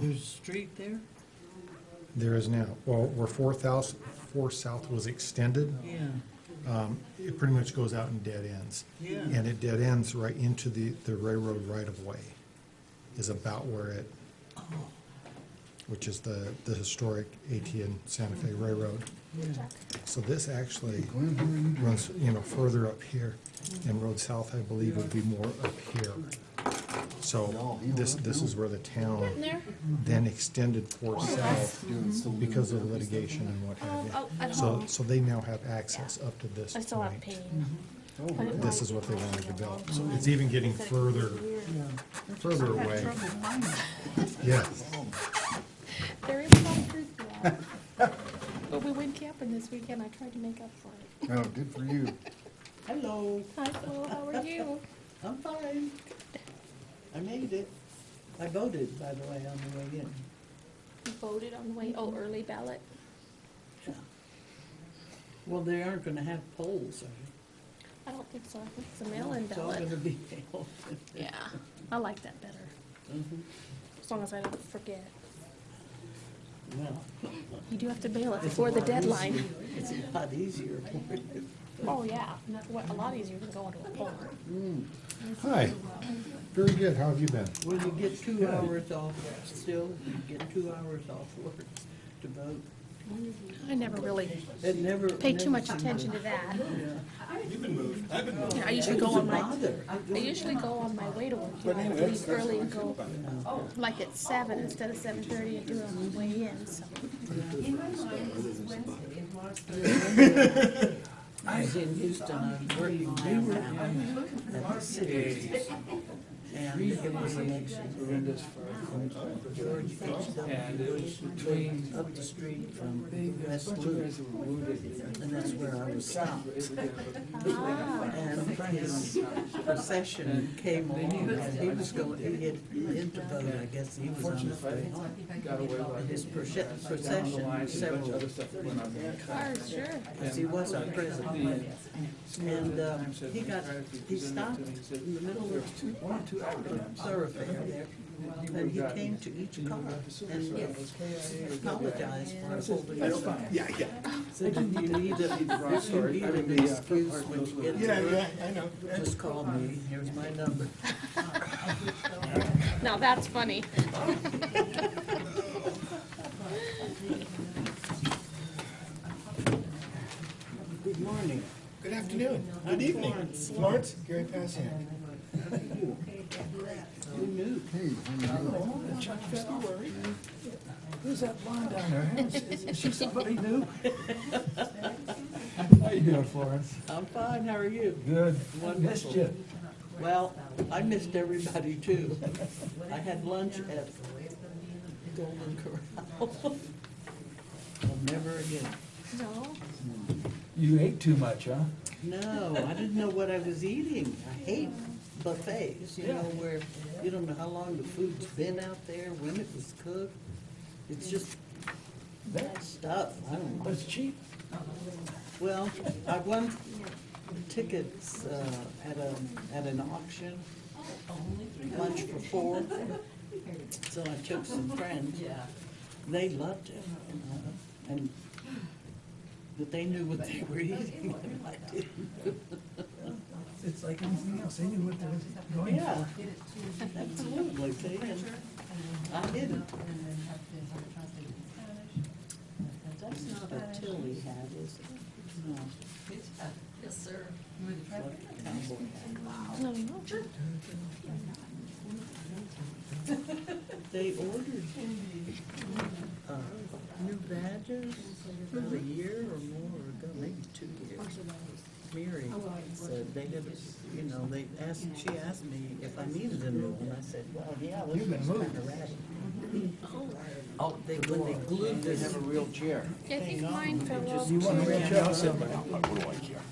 There's a street there? There is now. Well, where 4 South was extended, Yeah. it pretty much goes out in dead ends. Yeah. And it dead ends right into the railroad right-of-way is about where it, Oh, which is the historic AT&T Santa Fe Railroad. yeah. So this actually runs, further up here, and Road South, I believe, would be more up here. So this is where the town then extended 4 South because of litigation and what have you. So they now have access up to this I still have point. pain. This is what they want to develop. So it's even getting further away. Yes. There is some truth to that. But we went camping this weekend. I tried to make up for it. Oh, good for you. Hello, Hi, Flo. How are you? I'm fine. I made it. I voted, by the way, on the way in. You voted on the way. Oh, early ballot. Yeah. Well, they aren't gonna have polls, are they? I don't think so. I think it's a mail-in It's all ballot. gonna be mailed. Yeah, I like that better. Mhm. As long as I don't forget. Well, You do have to mail it before the deadline. it's a lot easier for you. Oh, yeah. A lot easier than going to a poll. Hi. Very good. How have you been? Well, you get 2 hours off still, you get 2 hours off work to vote. I never really It never. paid too never much seemed attention to- to that. Yeah. Yeah, I usually go on my, Bother. I usually go on my way to work. You know, I leave early and go like at 7 instead of 7:30 and do it on the way in, so. I was in Houston, I was working downtown at the city. And it was an exit. George H.W. Bush up the street from West Loop. And that's where I was stopped. And his procession came along, and he was going, he had been to vote, I guess he was on his way home. And his procession, several Cars, sure. because he was our president. And he stopped in the middle of two thoroughfare there, and he came to each car and apologized for holding it up. Yeah. Said, if you need an excuse when you get to work, I know. just call me, here's my number. Now that's funny. Good morning. Good afternoon. I'm Good evening. Florence. Florence, Gary Passian. Who knew? Chuck, don't worry. Who's that blonde down there? Is she somebody new? How you doing, Florence? I'm fine, how are you? Good. Wonderful. Missed you. Well, I missed everybody too. I had lunch at Golden Corral. Well, never again. No, You ate too much, huh? No, I didn't know what I was eating. I hate buffets, you know, where you don't know how long the food's been out there, when it was cooked. It's just bad stuff. I don't But know. it's cheap. Well, I won tickets at an auction, lunch for 4. So I took some friends. They loved it, and but they knew what they were eating, and I didn't. It's like anything else. They knew what they were going Yeah, for. absolutely. See, and I didn't. That's not a Tilly hat, is it? No. Yes, sir. It's like a cowboy hat. no, no. They ordered new badges about a year or more ago, maybe 2 years. Mary said they had, you know, she asked me if I needed a new one. I said, well, yeah, this You've been one's moved. kind of ratty. Oh, when they glued They this have a real chair. I think mine fell off. You want a real too. chair? I'll sit back. What do I care?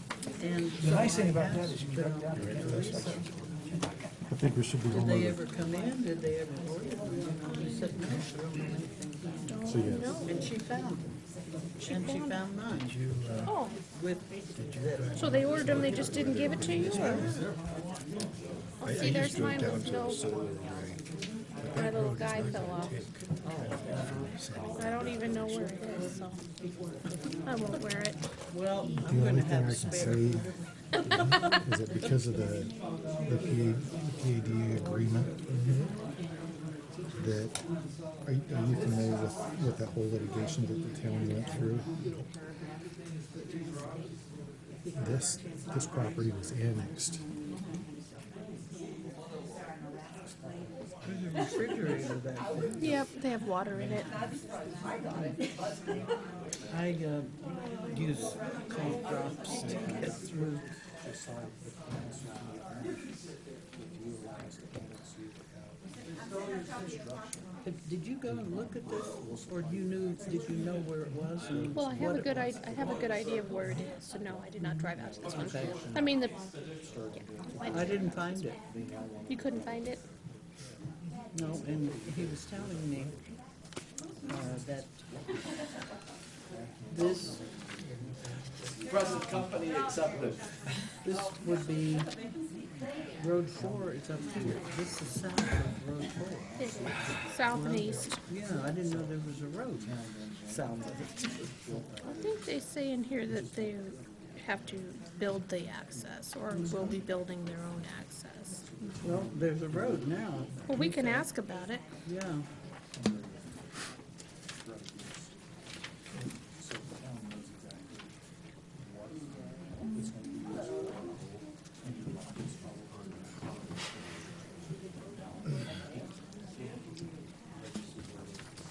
and The nice thing about that is you can duck down to it. I think we should be did home. they ever come in? Did they ever order them? You know, he said, no, we don't know anything about So yes. them. And she found them. And she found mine Oh, with the, so they ordered them, they just didn't give it to you, or? Oh, see, there's mine with no. My little guy fell off. I don't even know where it is, so I won't wear it. Well, The I'm only gonna thing I have can spare. say is that because of the PAD agreement, that, are you familiar with that whole litigation that the town went through? This property was annexed. There's a refrigerator back there. Yep, they have water in it. I use cough drops to get through. Did you go and look at this, or did you know where it was? And Well, I have what a it good was? I have a good idea of where it is, so no, I did not drive out to this one. Okay. I mean, yeah, I didn't find it. you couldn't find it? No, and he was telling me that this Present company accepted. this would be Road 4. It's up here. This is south of Road 4. It is. South and east. Yeah, I didn't know there was a road south of it. I think they say in here that they have to build the access, or will be building their own access. Well, there's a road now. Well, we can ask about it. Yeah.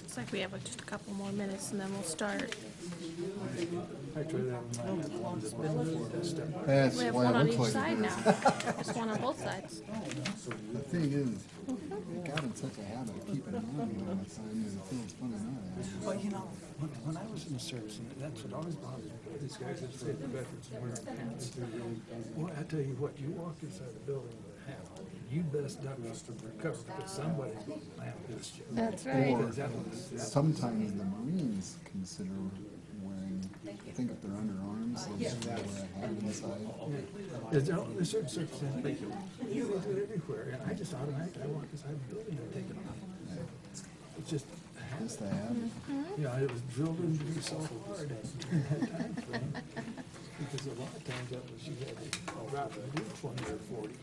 Looks like we have just a couple more minutes and then we'll start. That's We have why one it on looks each like side it now. is. There's one on both sides. The thing is, I got in such a habit of keeping an eye on the sign, and it feels funny not having. Well, you know, when I was in the service, and that's what always bothered me, these guys that say the veterans wear well, I tell you what, you walk inside the building with a hat on, you best duck for cover, because somebody's going to ambushed you. That's right. Or Because that was, sometimes the Marines consider wearing, I think if they're under arms, they just wear a hat inside. there's certain circumstances, you do it everywhere, and I just automatically, I walk inside the building and take it off. It's just, Just the habit. you know, it was drilled into me so hard during that time frame, because a lot of times that was, you had to rather do 20 or 40.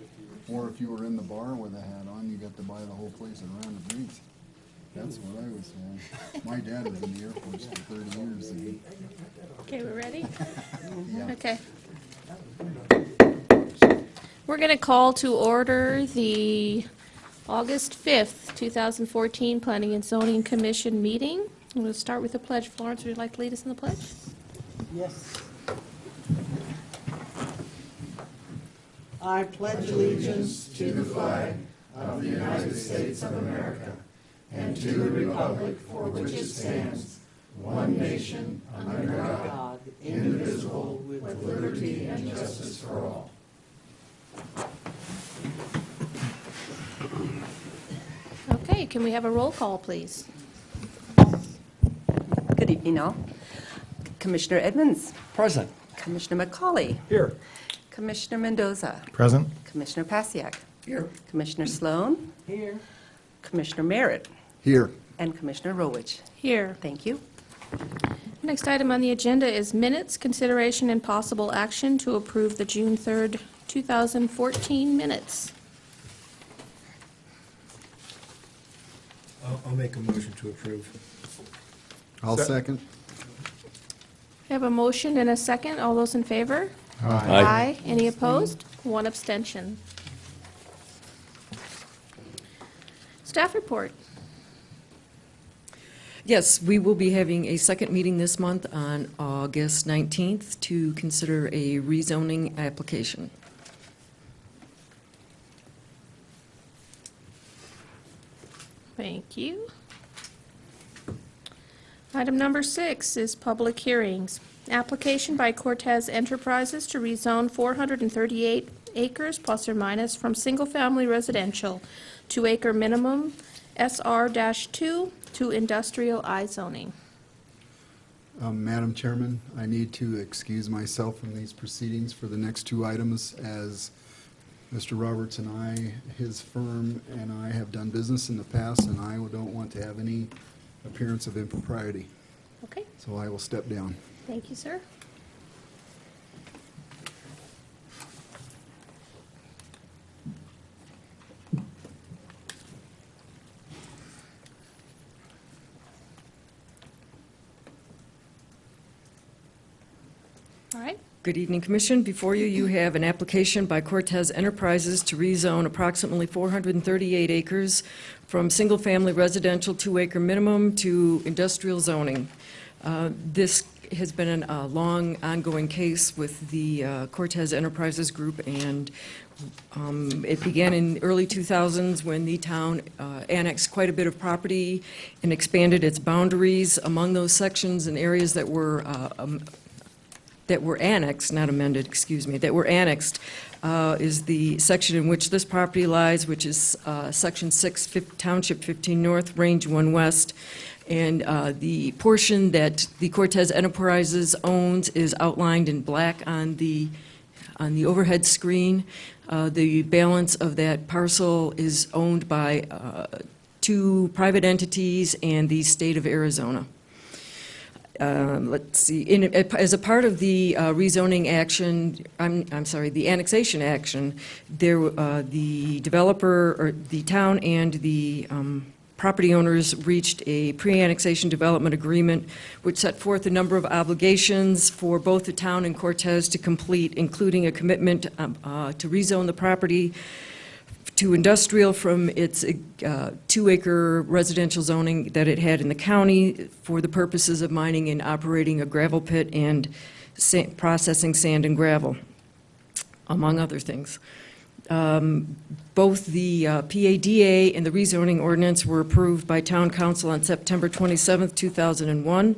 Or if you were in the bar with a hat on, you got to buy the whole place a round of drinks. That's what I was saying. My dad was in the Air Force for 30 years. And Okay, we ready? yeah. Okay. We're going to call to order the August 5th, 2014 Planning and Zoning Commission meeting. We'll start with the pledge. Florence, would you like to lead us in the pledge? Yes. I pledge allegiance to the flag of the United States of America and to the republic for which it stands, one nation, under God, indivisible, with liberty and justice for all. Okay, can we have a roll call, please? Good evening, all. Commissioner Edmonds, Present. Commissioner McCauley, Here. Commissioner Mendoza, Present? Commissioner Pasiak, Here. Commissioner Sloan, Here. Commissioner Merritt, Here. and Commissioner Rowich. Here. Thank you. Next item on the agenda is minutes, consideration and possible action to approve the June 3rd, 2014 minutes. I'll make a motion to approve. I'll second. I have a motion and a second. All those in favor? Aye. Any opposed? One abstention. Staff report. Yes, we will be having a second meeting this month on August 19th to consider a rezoning application. Thank you. Item number 6 is public hearings. Application by Cortez Enterprises to rezone 438 acres plus or minus from single-family residential to acre minimum SR-2 to industrial I zoning. Madam Chairman, I need to excuse myself from these proceedings for the next two items as Mr. Roberts and I, his firm and I have done business in the past, and I don't want to have any appearance of impropriety. Okay, So I will step down. thank you, sir. All right. Good evening, Commission. Before you, you have an application by Cortez Enterprises to rezone approximately 438 acres from single-family residential 2-acre minimum to industrial zoning. This has been a long, ongoing case with the Cortez Enterprises Group, and it began in early 2000s when the town annexed quite a bit of property and expanded its boundaries. Among those sections and areas that were annexed, not amended, excuse me, that were annexed is the section in which this property lies, which is Section 6, Township 15 North, Range 1 West. And the portion that the Cortez Enterprises owns is outlined in black on the overhead screen. The balance of that parcel is owned by 2 private entities and the state of Arizona. Let's see, as a part of the rezoning action, I'm sorry, the annexation action, the developer, or the town and the property owners reached a pre-annexation development agreement which set forth a number of obligations for both the town and Cortez to complete, including a commitment to rezone the property to industrial from its 2-acre residential zoning that it had in the county for the purposes of mining and operating a gravel pit and processing sand and gravel, among other things. Both the PADA and the rezoning ordinance were approved by Town Council on September 27th, 2001.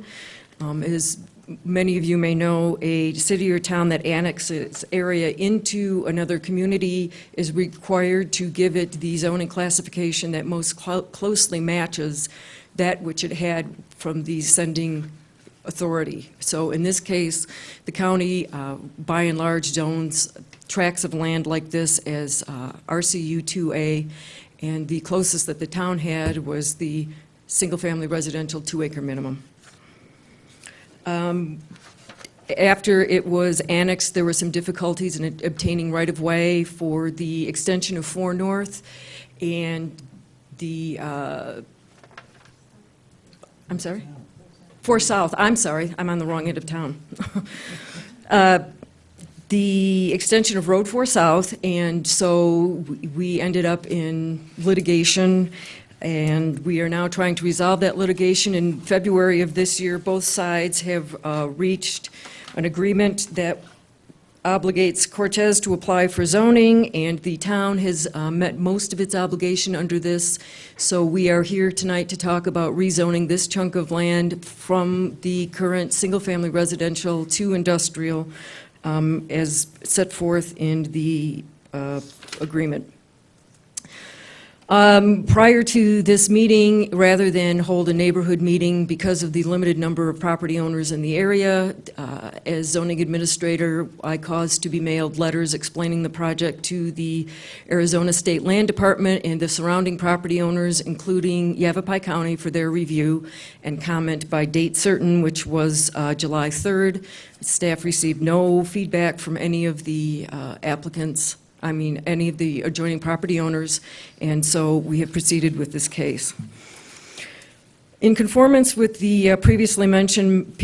As many of you may know, a city or town that annexes area into another community is required to give it the zoning classification that most closely matches that which it had from the sending authority. So in this case, the county, by and large, zones tracts of land like this as RCU 2A, and the closest that the town had was the single-family residential 2-acre minimum. After it was annexed, there were some difficulties in obtaining right-of-way for the extension of 4 North and the, I'm sorry? 4 South, I'm sorry, I'm on the wrong end of town. The extension of Road 4 South, and so we ended up in litigation, and we are now trying to resolve that litigation. In February of this year, both sides have reached an agreement that obligates Cortez to apply for zoning, and the town has met most of its obligation under this. So we are here tonight to talk about rezoning this chunk of land from the current single-family residential to industrial, as set forth in the agreement. Prior to this meeting, rather than hold a neighborhood meeting because of the limited number of property owners in the area, as zoning administrator, I caused to be mailed letters explaining the project to the Arizona State Land Department and the surrounding property owners, including Yavapai County, for their review and comment by date certain, which was July 3rd. Staff received no feedback from any of the applicants, any of the adjoining property owners, and so we have proceeded with this case. In conformance with the previously mentioned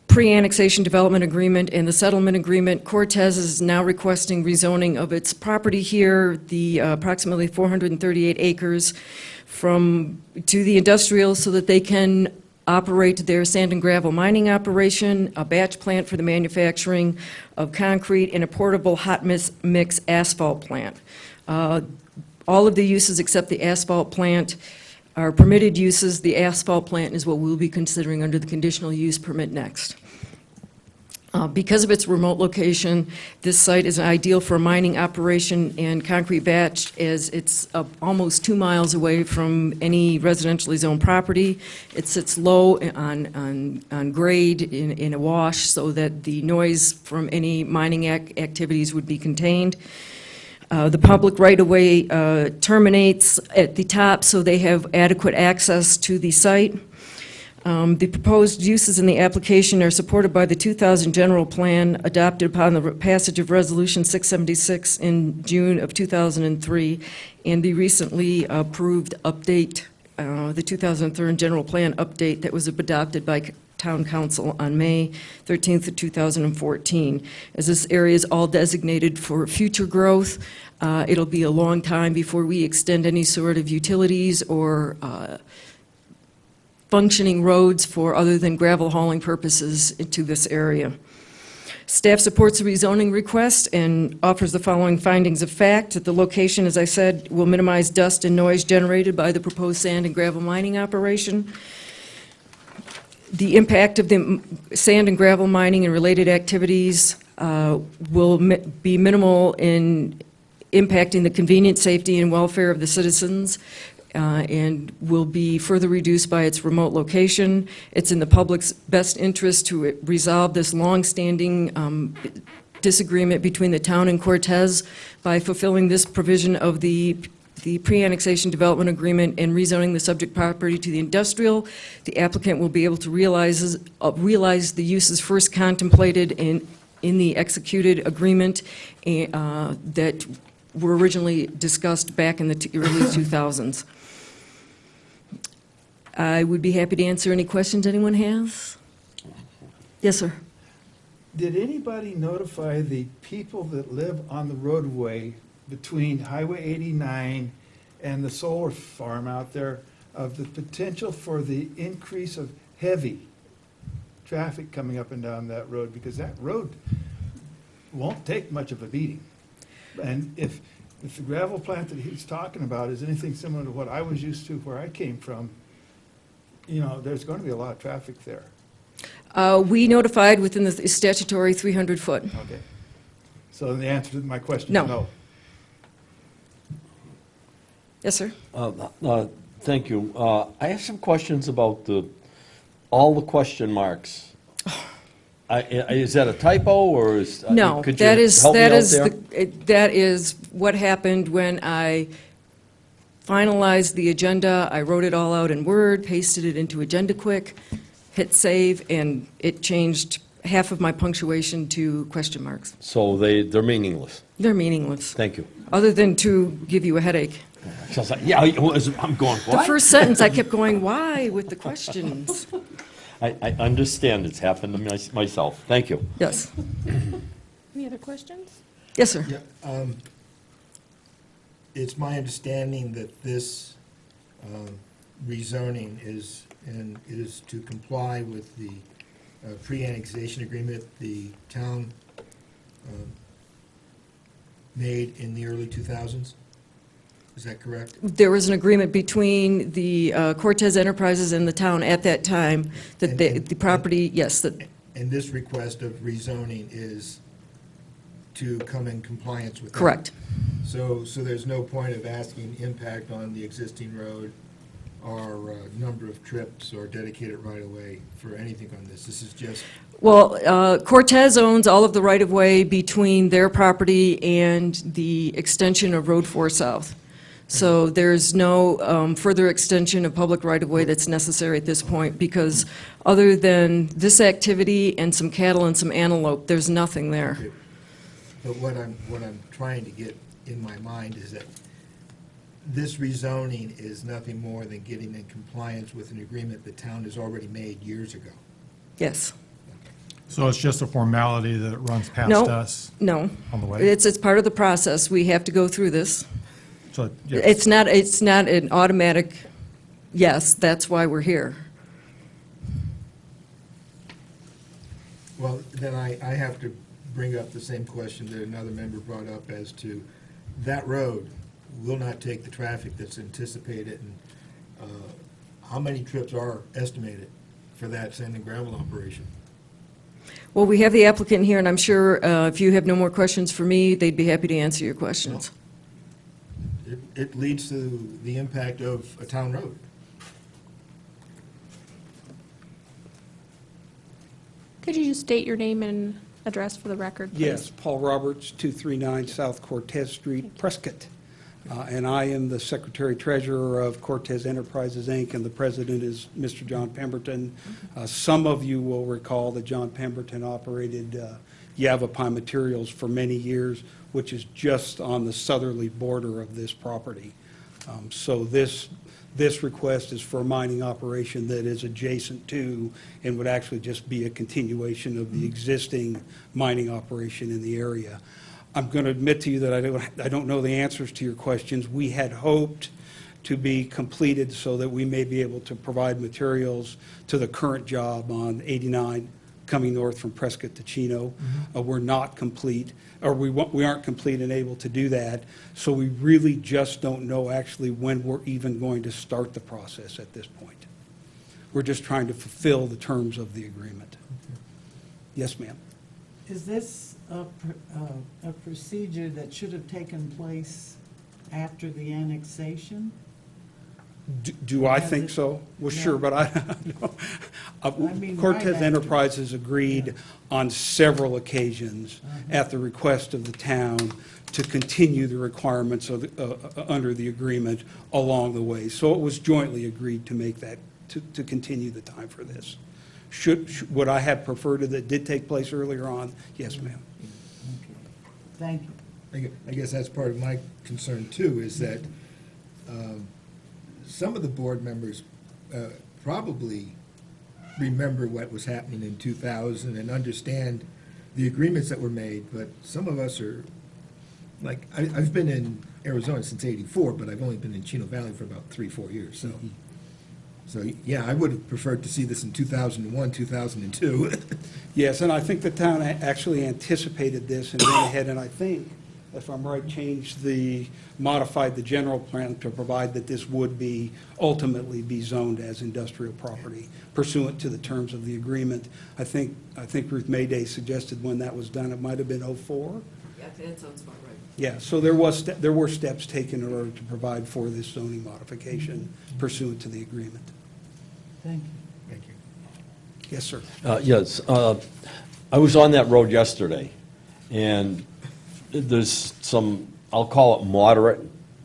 pre-annexation development agreement and the settlement agreement, Cortez is now requesting rezoning of its property here, the approximately 438 acres, to the industrial so that they can operate their sand and gravel mining operation, a batch plant for the manufacturing of concrete, and a portable hot mix asphalt plant. All of the uses except the asphalt plant are permitted uses. The asphalt plant is what we'll be considering under the conditional use permit next. Because of its remote location, this site is ideal for a mining operation and concrete batch, as it's almost 2 miles away from any residentially zoned property. It sits low on grade in a wash so that the noise from any mining activities would be contained. The public right-of-way terminates at the top, so they have adequate access to the site. The proposed uses in the application are supported by the 2000 general plan adopted upon the passage of Resolution 676 in June of 2003, and the recently approved update, the 2003 general plan update that was adopted by Town Council on May 13th of 2014. As this area is all designated for future growth, it'll be a long time before we extend any sort of utilities or functioning roads for other than gravel hauling purposes into this area. Staff supports the rezoning request and offers the following findings of fact: that the location, as I said, will minimize dust and noise generated by the proposed sand and gravel mining operation. The impact of the sand and gravel mining and related activities will be minimal in impacting the convenience, safety, and welfare of the citizens, and will be further reduced by its remote location. It's in the public's best interest to resolve this long-standing disagreement between the town and Cortez by fulfilling this provision of the pre-annexation development agreement and rezoning the subject property to the industrial. The applicant will be able to realize the uses first contemplated in the executed agreement that were originally discussed back in the early 2000s. I would be happy to answer any questions anyone has. Yes, sir. Did anybody notify the people that live on the roadway between Highway 89 and the solar farm out there of the potential for the increase of heavy traffic coming up and down that road? Because that road won't take much of a beating. And if the gravel plant that he's talking about is anything similar to what I was used to where I came from, you know, there's going to be a lot of traffic there. We notified within the statutory 300-foot. Okay. So the answer to my question No. is no. Yes, sir. Thank you. I have some questions about all the question marks. Is that a typo, or is? No, could you that is, help me that out is, there? that is what happened when I finalized the agenda. I wrote it all out in Word, pasted it into Agenda Quick, hit save, and it changed half of my punctuation to question marks. So they're meaningless. They're meaningless, Thank you. other than to give you a headache. So I was like, yeah, I'm going, The what? first sentence, I kept going, why, with the questions. I understand. It's happened to myself. Thank you. Yes. Any other questions? Yes, sir. Yeah, it's my understanding that this rezoning is to comply with the pre-annexation agreement the town made in the early 2000s. Is that correct? There was an agreement between the Cortez Enterprises and the town at that time that the property, yes, that, And this request of rezoning is to come in compliance with that? correct. So there's no point of asking impact on the existing road or number of trips or dedicated right-of-way for anything on this? This is just, Well, Cortez owns all of the right-of-way between their property and the extension of Road 4 South. So there's no further extension of public right-of-way that's necessary at this point, because other than this activity and some cattle and some antelope, there's nothing there. but what I'm trying to get in my mind is that this rezoning is nothing more than getting in compliance with an agreement the town has already made years ago. Yes. So it's just a formality that it runs past No, us no. on the way? It's part of the process. We have to go through this. So, yes. It's not an automatic, yes, that's why we're here. Well, then I have to bring up the same question that another member brought up as to that road will not take the traffic that's anticipated, and how many trips are estimated for that sand and gravel operation? Well, we have the applicant here, and I'm sure if you have no more questions for me, they'd be happy to answer your questions. It leads to the impact of a town road. Could you just state your name and address for the record, please? Yes, Paul Roberts, 239 South Cortez Street, Prescott. And I am the Secretary-Treasurer of Cortez Enterprises, Inc., and the president is Mr. John Pemberton. Some of you will recall that John Pemberton operated Yavapai Materials for many years, which is just on the southerly border of this property. So this request is for a mining operation that is adjacent to and would actually just be a continuation of the existing mining operation in the area. I'm going to admit to you that I don't know the answers to your questions. We had hoped to be completed so that we may be able to provide materials to the current job on 89 coming north from Prescott to Chino. We're not complete, or we aren't complete and able to do that. So we really just don't know actually when we're even going to start the process at this point. We're just trying to fulfill the terms of the agreement. Yes, ma'am. Is this a procedure that should have taken place after the annexation? Do I Has think it- so? Well, Yeah. sure, but I mean, right Cortez after. Enterprises agreed on several occasions at the request of the town to continue the requirements of, under the agreement along the way. So it was jointly agreed to make that, to continue the time for this. Would I have preferred that did take place earlier on? Yes, ma'am. Okay. Thank you. I guess that's part of my concern too, is that some of the board members probably remember what was happening in 2000 and understand the agreements that were made, but some of us are, like, I've been in Arizona since '84, but I've only been in Chino Valley for about 3-4 years, so. So, yeah, I would have preferred to see this in 2001, 2002. Yes, and I think the town actually anticipated this and went ahead and I think, if I'm right, modified the general plan to provide that this would be, ultimately be zoned as industrial property pursuant to the terms of the agreement. I think Ruth Mayday suggested when that was done, it might have been '04. Yeah, that sounds about right. Yeah, so there were steps taken in order to provide for this zoning modification pursuant to the agreement. Thank you. Thank you. Yes, sir. Yes, I was on that road yesterday, and there's some, I'll call it moderate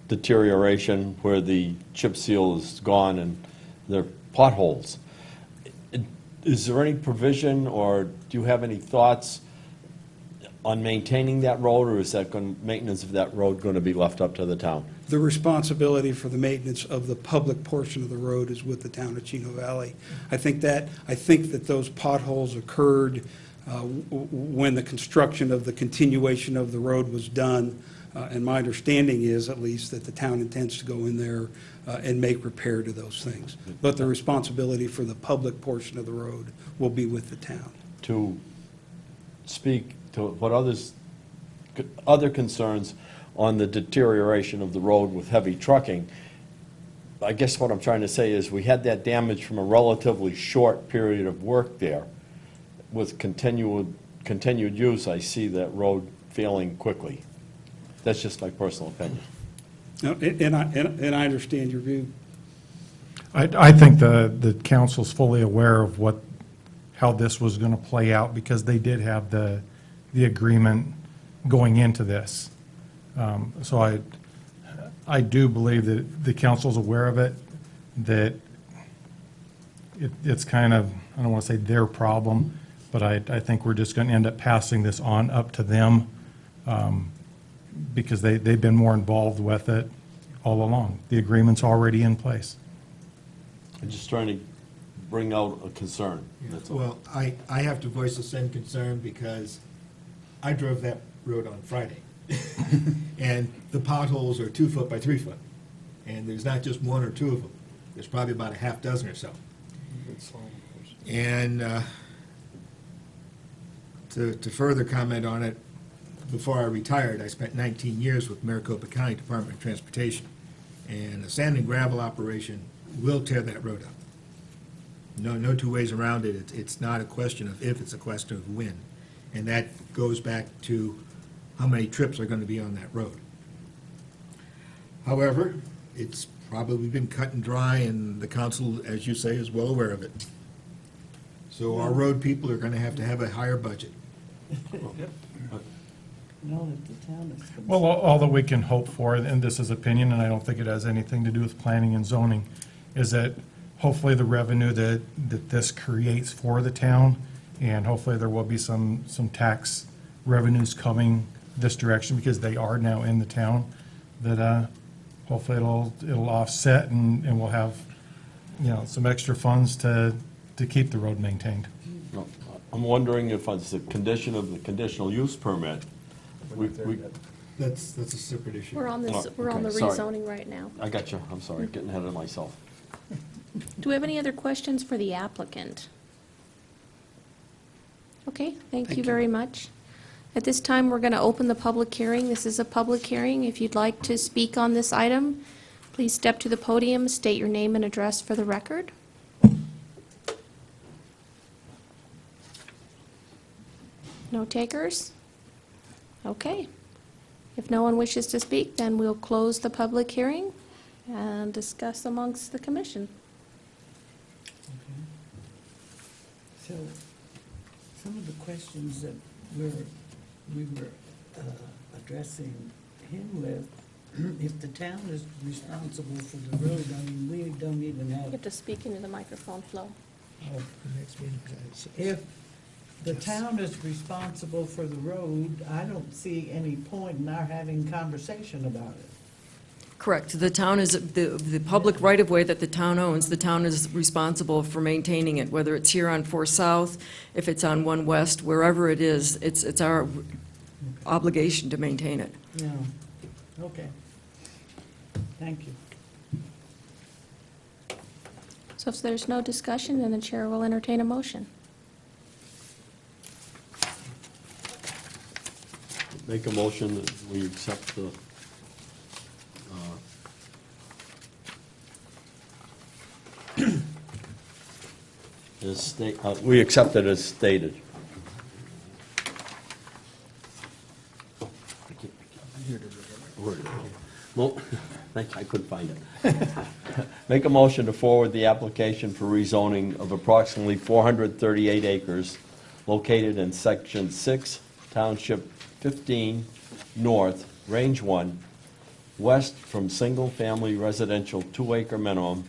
deterioration where the chip seal is gone and there are potholes. Is there any provision, or do you have any thoughts on maintaining that road, or is that maintenance of that road going to be left up to the town? The responsibility for the maintenance of the public portion of the road is with the town of Chino Valley. I think that those potholes occurred when the construction of the continuation of the road was done. And my understanding is, at least, that the town intends to go in there and make repair to those things. But the responsibility for the public portion of the road will be with the town. To speak to what other concerns on the deterioration of the road with heavy trucking, I guess what I'm trying to say is we had that damage from a relatively short period of work there. With continued use, I see that road failing quickly. That's just my personal opinion. No, and I understand your view. I think the council's fully aware of how this was going to play out, because they did have the agreement going into this. So I do believe that the council's aware of it, that it's kind of, I don't want to say their problem, but I think we're just going to end up passing this on up to them, because they've been more involved with it all along. The agreement's already in place. I'm just trying to bring out a concern, that's all. Well, I have to voice the same concern because I drove that road on Friday. And the potholes are 2 foot by 3 foot. And there's not just one or two of them. There's probably about a half dozen or so. And to further comment on it, before I retired, I spent 19 years with Maricopa County Department of Transportation. And a sand and gravel operation will tear that road up. No two ways around it. It's not a question of if, it's a question of when. And that goes back to how many trips are going to be on that road. However, it's probably been cut and dry, and the council, as you say, is well aware of it. So our road people are going to have a higher budget. No, if the town is. Well, all that we can hope for, and this is opinion, and I don't think it has anything to do with planning and zoning, is that hopefully the revenue that this creates for the town, and hopefully there will be some tax revenues coming this direction, because they are now in the town, that hopefully it'll offset, and we'll have, some extra funds to keep the road maintained. No, I'm wondering if it's a condition of the conditional use permit. That's a separate issue. We're on the Oh, okay, sorry. rezoning right now. I got you, I'm sorry, getting ahead of myself. Do we have any other questions for the applicant? Okay, thank you very much. At this time, we're going to open the public hearing. This is a public hearing. If you'd like to speak on this item, please step to the podium, state your name and address for the record. No takers? Okay. If no one wishes to speak, then we'll close the public hearing and discuss amongst the commission. So, some of the questions that we were addressing him with, if the town is responsible for the road, I mean, we don't even You have, have to speak into the microphone, Flo. if the town is responsible for the road, I don't see any point in our having conversation about it. Correct. The town is, the public right-of-way that the town owns, the town is responsible for maintaining it, whether it's here on 4 South, if it's on 1 West, wherever it is, it's our obligation to maintain it. Yeah, okay. Thank you. So if there's no discussion, then the chair will entertain a motion. Make a motion that we accept the, we accept it as stated. Well, thank you, I couldn't find it. Make a motion to forward the application for rezoning of approximately 438 acres located in Section 6, Township 15, North, Range 1, west from single-family residential 2-acre minimum,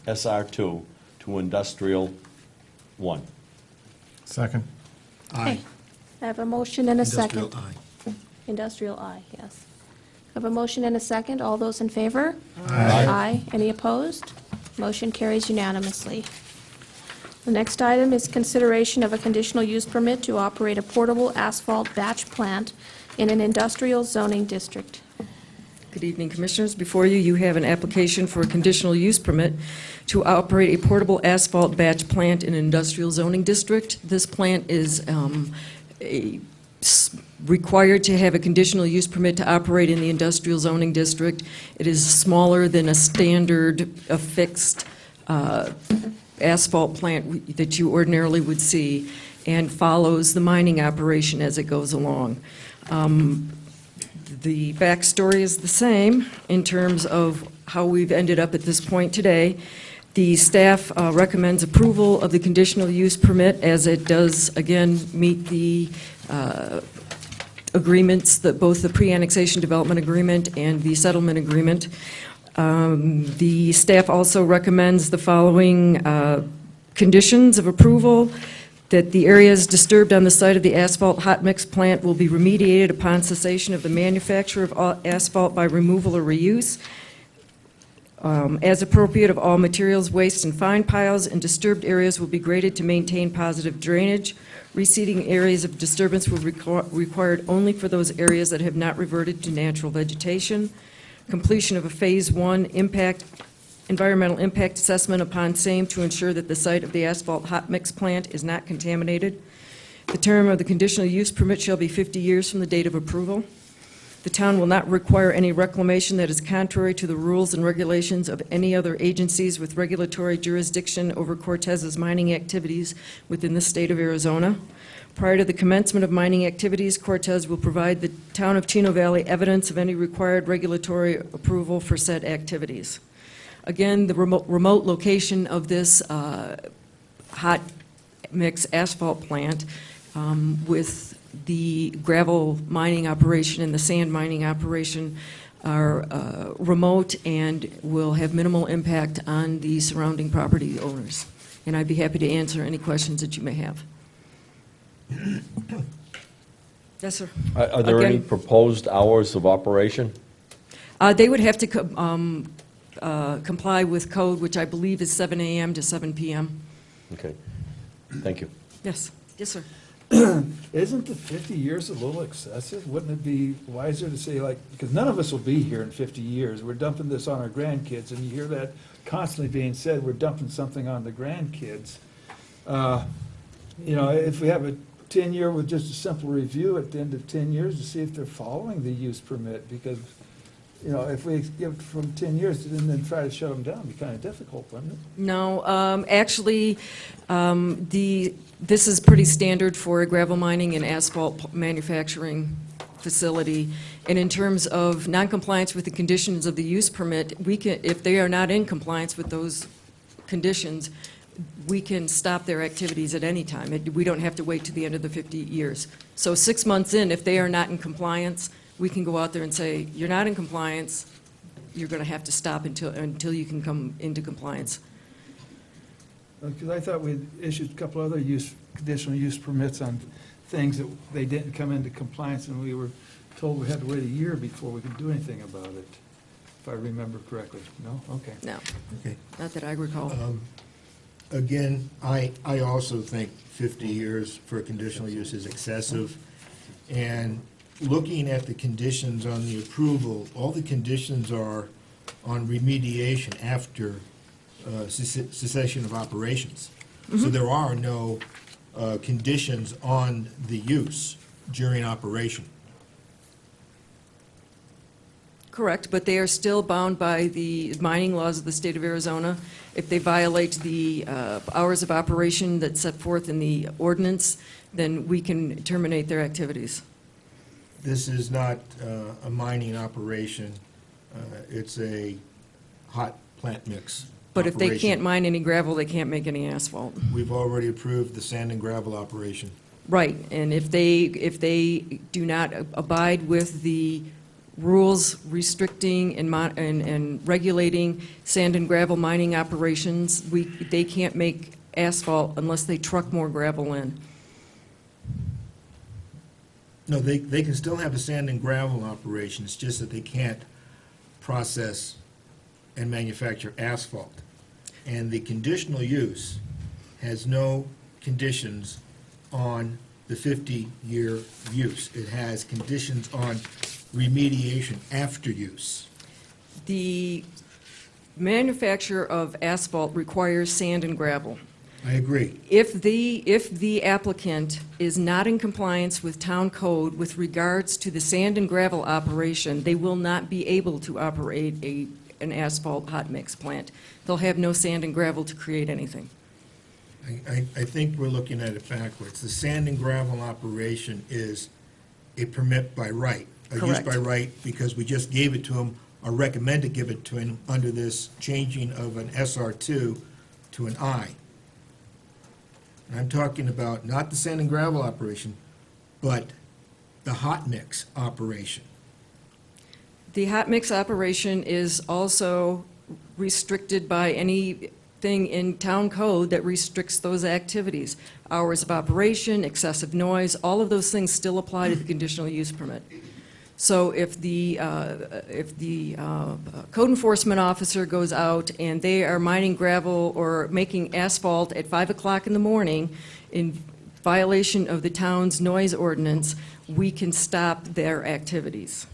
SR2, to Industrial 1. Second. Okay. I have a motion and a second. Industrial aye. Industrial I, yes. I have a motion and a second. All those in favor? Aye. Aye. Any opposed? Motion carries unanimously. The next item is consideration of a conditional use permit to operate a portable asphalt batch plant in an industrial zoning district. Good evening, Commissioners. Before you, you have an application for a conditional use permit to operate a portable asphalt batch plant in an industrial zoning district. This plant is required to have a conditional use permit to operate in the industrial zoning district. It is smaller than a standard affixed asphalt plant that you ordinarily would see, and follows the mining operation as it goes along. The backstory is the same in terms of how we've ended up at this point today. The staff recommends approval of the conditional use permit, as it does, again, meet the agreements, that both the pre-annexation development agreement and the settlement agreement. The staff also recommends the following conditions of approval: that the areas disturbed on the site of the asphalt hot mix plant will be remediated upon cessation of the manufacture of asphalt by removal or reuse, as appropriate of all materials, waste, and fine piles, and disturbed areas will be graded to maintain positive drainage. Reseeding areas of disturbance will be required only for those areas that have not reverted to natural vegetation. Completion of a Phase 1 environmental impact assessment upon same to ensure that the site of the asphalt hot mix plant is not contaminated. The term of the conditional use permit shall be 50 years from the date of approval. The town will not require any reclamation that is contrary to the rules and regulations of any other agencies with regulatory jurisdiction over Cortez's mining activities within the state of Arizona. Prior to the commencement of mining activities, Cortez will provide the town of Chino Valley evidence of any required regulatory approval for said activities. Again, the remote location of this hot mix asphalt plant with the gravel mining operation and the sand mining operation are remote and will have minimal impact on the surrounding property owners. And I'd be happy to answer any questions that you may have. Yes, sir. Are there any Again, proposed hours of operation? They would have to comply with code, which I believe is 7 a.m. to 7 p.m. Okay, thank you. Yes. Yes, sir. Isn't the 50 years a little excessive? Wouldn't it be wiser to say, like, because none of us will be here in 50 years. We're dumping this on our grandkids, and you hear that constantly being said, we're dumping something on the grandkids. You know, if we have a 10-year with just a simple review at the end of 10 years to see if they're following the use permit, because, you know, if we give it from 10 years and then try to shut them down, it'd be kind of difficult, wouldn't it? No, actually, this is pretty standard for a gravel mining and asphalt manufacturing facility. And in terms of noncompliance with the conditions of the use permit, we can, if they are not in compliance with those conditions, we can stop their activities at any time. We don't have to wait to the end of the 50 years. So 6 months in, if they are not in compliance, we can go out there and say, you're not in compliance, you're going to have to stop until you can come into compliance. Because I thought we issued a couple other conditional use permits on things that they didn't come into compliance, and we were told we had to wait a year before we could do anything about it, if I remember correctly. No? Okay. No, Okay. not that I recall. Again, I also think 50 years for a conditional use is excessive. And looking at the conditions on the approval, all the conditions are on remediation after cessation of operations. So there are no conditions on the use during operation. Correct, but they are still bound by the mining laws of the state of Arizona. If they violate the hours of operation that's set forth in the ordinance, then we can terminate their activities. This is not a mining operation. It's a hot plant mix But if they operation. can't mine any gravel, they can't make any asphalt. We've already approved the sand and gravel operation. Right, and if they do not abide with the rules restricting and regulating sand and gravel mining operations, they can't make asphalt unless they truck more gravel in. No, they can still have a sand and gravel operation, it's just that they can't process and manufacture asphalt. And the conditional use has no conditions on the 50-year use. It has conditions on remediation after use. The manufacture of asphalt requires sand and gravel. I agree. If the applicant is not in compliance with town code with regards to the sand and gravel operation, they will not be able to operate an asphalt hot mix plant. They'll have no sand and gravel to create anything. I think we're looking at it backwards. The sand and gravel operation is a permit by right. A use Correct. by right because we just gave it to him, or recommend to give it to him under this changing of an SR2 to an I. And I'm talking about not the sand and gravel operation, but the hot mix operation. The hot mix operation is also restricted by anything in town code that restricts those activities. Hours of operation, excessive noise, all of those things still apply to the conditional use permit. So if the code enforcement officer goes out and they are mining gravel or making asphalt at 5 o'clock in the morning in violation of the town's noise ordinance, we can stop their activities.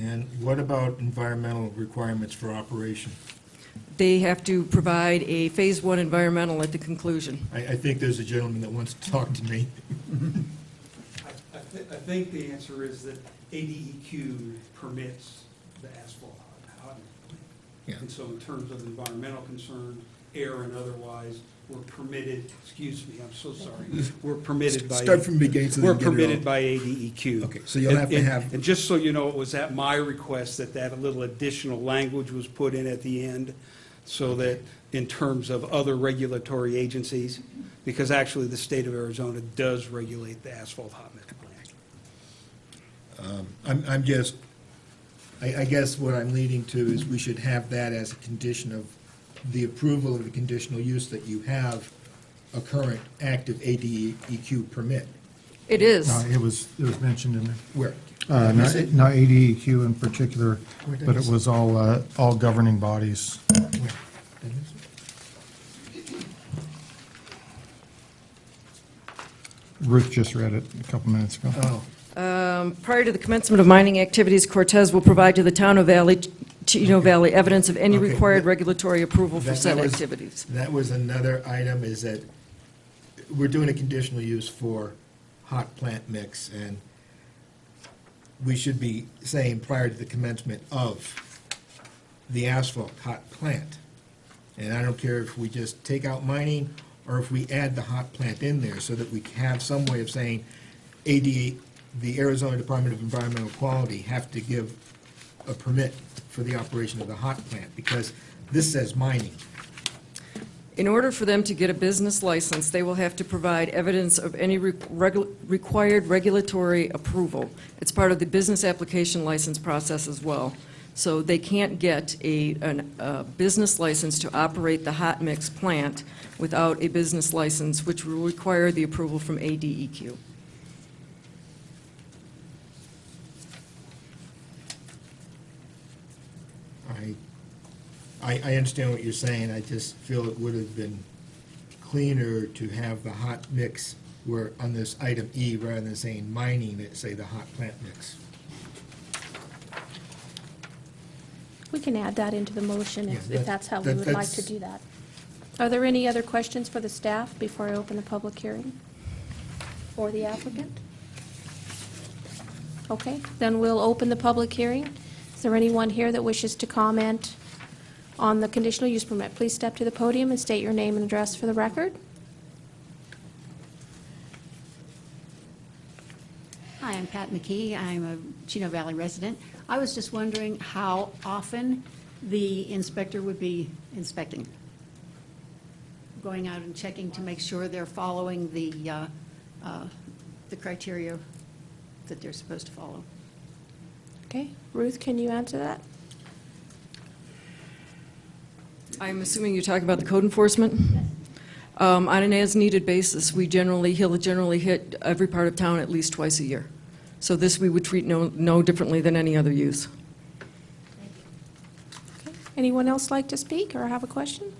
And what about environmental requirements for operation? They have to provide a Phase 1 environmental at the conclusion. I think there's a gentleman that wants to talk to me. think the answer is that ADEQ permits the asphalt hot mix. Yeah. And so in terms of environmental concern, air and otherwise, we're permitted, excuse me, I'm so sorry, we're permitted by. Start from the beginning so they We're can get it all. permitted by ADEQ. Okay, so you'll have to have- And just so you know, it was at my request that that little additional language was put in at the end, so that in terms of other regulatory agencies, because actually the state of Arizona does regulate the asphalt hot mix plant. I'm just, I guess what I'm leading to is we should have that as a condition of the approval of the conditional use that you have a current active ADEQ permit. It is. No, it was mentioned in there. Where? Not ADEQ in particular, but it was all governing bodies. Where? Ruth just read it a couple minutes ago. Oh, Prior to the commencement of mining activities, Cortez will provide to the town of Chino Valley evidence of any Okay, required that- regulatory approval for that said was- activities. that was another item, is that we're doing a conditional use for hot plant mix, and we should be saying prior to the commencement of the asphalt hot plant. And I don't care if we just take out mining, or if we add the hot plant in there, so that we have some way of saying the Arizona Department of Environmental Quality have to give a permit for the operation of the hot plant, because this says mining. In order for them to get a business license, they will have to provide evidence of any required regulatory approval. It's part of the business application license process as well. So they can't get a business license to operate the hot mix plant without a business license, which will require the approval from ADEQ. I understand what you're saying, I just feel it would have been cleaner to have the hot mix where, on this item E, rather than saying mining, it say the hot plant mix. We can add that into the motion Yeah, if that's how we that- would like to that's- do that. Are there any other questions for the staff before I open the public hearing? Or the applicant? Okay, then we'll open the public hearing. Is there anyone here that wishes to comment on the conditional use permit? Please step to the podium and state your name and address for the record. Hi, I'm Pat McKee. I'm a Chino Valley resident. I was just wondering how often the inspector would be inspecting, going out and checking to make sure they're following the criteria that they're supposed to follow. Okay, Ruth, can you answer that? I'm assuming you're talking about the code enforcement? On an as-needed basis, he'll generally hit every part of town at least twice a year. So this we would treat no differently than any other use. Okay. Anyone else like to speak or have a question?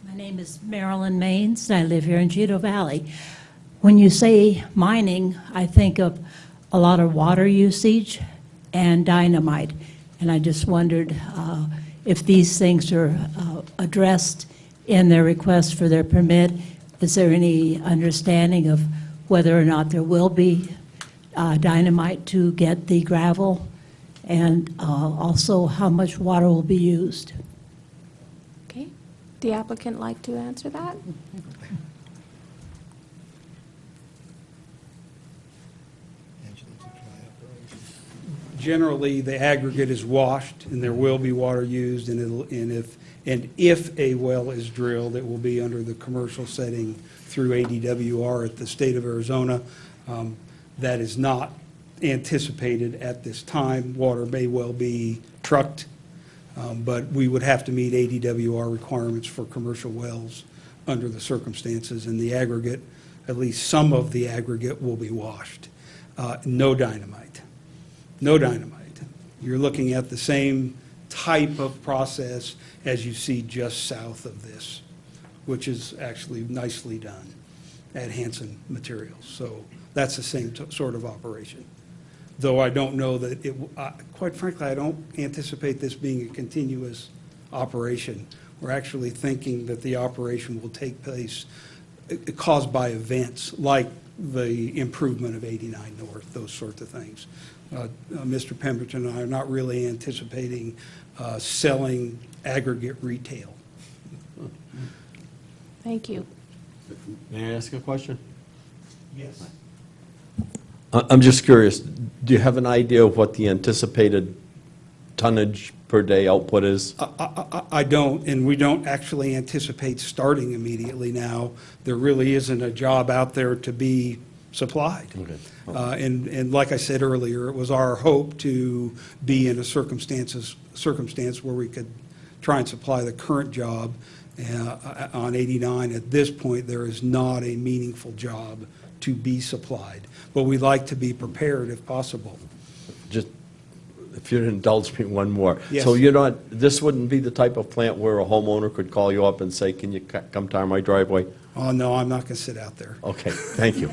My name is Marilyn Maines, and I live here in Chino Valley. When you say mining, I think of a lot of water usage and dynamite, and I just wondered if these things are addressed in their request for their permit. Is there any understanding of whether or not there will be dynamite to get the gravel, and also how much water will be used? Okay. The applicant like to answer that? Generally, the aggregate is washed, and there will be water used, and if a well is drilled, it will be under the commercial setting through ADWR at the state of Arizona. That is not anticipated at this time. Water may well be trucked, but we would have to meet ADWR requirements for commercial wells under the circumstances, and the aggregate, at least some of the aggregate, will be washed. No dynamite. No dynamite. You're looking at the same type of process as you see just south of this, which is actually nicely done at Hanson Materials. So that's the same sort of operation. Though I don't know that quite frankly, I don't anticipate this being a continuous operation. We're actually thinking that the operation will take place caused by events like the improvement of 89 North, those sorts of things. Mr. Pemberton and I are not really anticipating selling aggregate retail. Thank you. May I ask a question? Yes. I'm just curious, do you have an idea of what the anticipated tonnage per day output is? I don't, and we don't actually anticipate starting immediately now. There really isn't a job out there to be supplied. Okay. And like I said earlier, it was our hope to be in a circumstance where we could try and supply the current job on 89. At this point, there is not a meaningful job to be supplied, but we'd like to be prepared if possible. Just, if you'd indulge me one more. Yes. So you're not, this wouldn't be the type of plant where a homeowner could call you up and say, can you come tar my driveway? Oh, no, I'm not going to sit out there. Okay, thank you.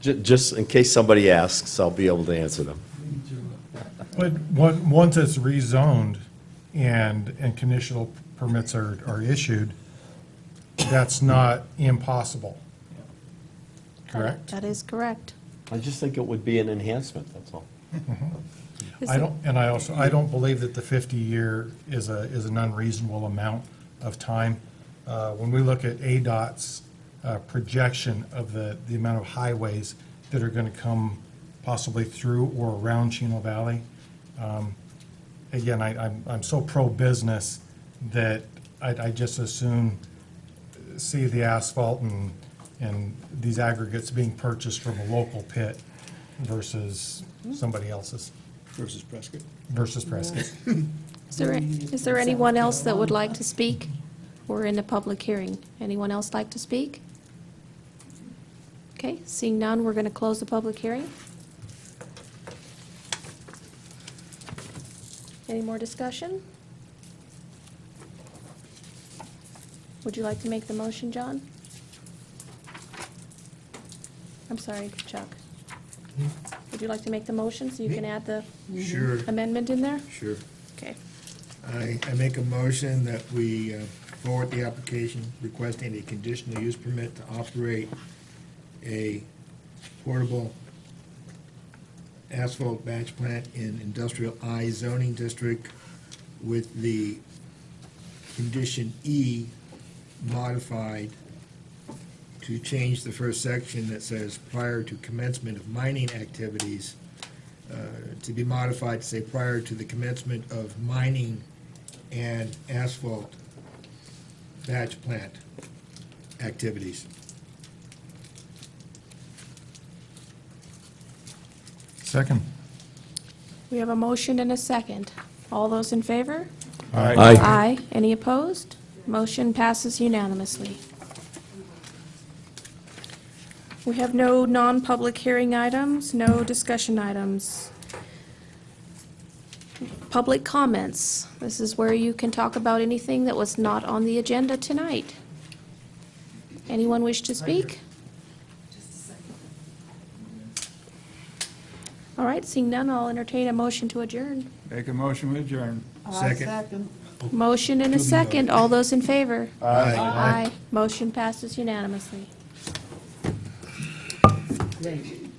Just in case somebody asks, I'll be able to answer them. But once it's rezoned and conditional permits are issued, that's not impossible. Correct? That is correct. I just think it would be an enhancement, that's all. Is I there- don't, and I don't believe that the 50-year is an unreasonable amount of time. When we look at ADOT's projection of the amount of highways that are going to come possibly through or around Chino Valley, again, I'm so pro-business that I just as soon see the asphalt and these aggregates being purchased from a local pit versus somebody else's. Versus Prescott. Versus Prescott. Is there anyone else that would like to speak? We're in a public hearing. Anyone else like to speak? Okay, seeing none, we're going to close the public hearing. Any more discussion? Would you like to make the motion, John? I'm sorry, Chuck. Would you like to make the motion so you can add the Sure, amendment in there? sure. Okay. I make a motion that we forward the application requesting a conditional use permit to operate a portable asphalt batch plant in Industrial I zoning district with the condition E modified to change the first section that says prior to commencement of mining activities to be modified to say prior to the commencement of mining and asphalt batch plant activities. Second. We have a motion and a second. All those in favor? Aye. Aye. Any opposed? Motion passes unanimously. We have no non-public hearing items, no discussion items. Public comments. This is where you can talk about anything that was not on the agenda tonight. Anyone wish to speak? All right, seeing none, I'll entertain a motion to adjourn. Make a motion with adjourn. Second. Motion and a second. All those in favor? Aye. Aye. Motion passes unanimously. Great.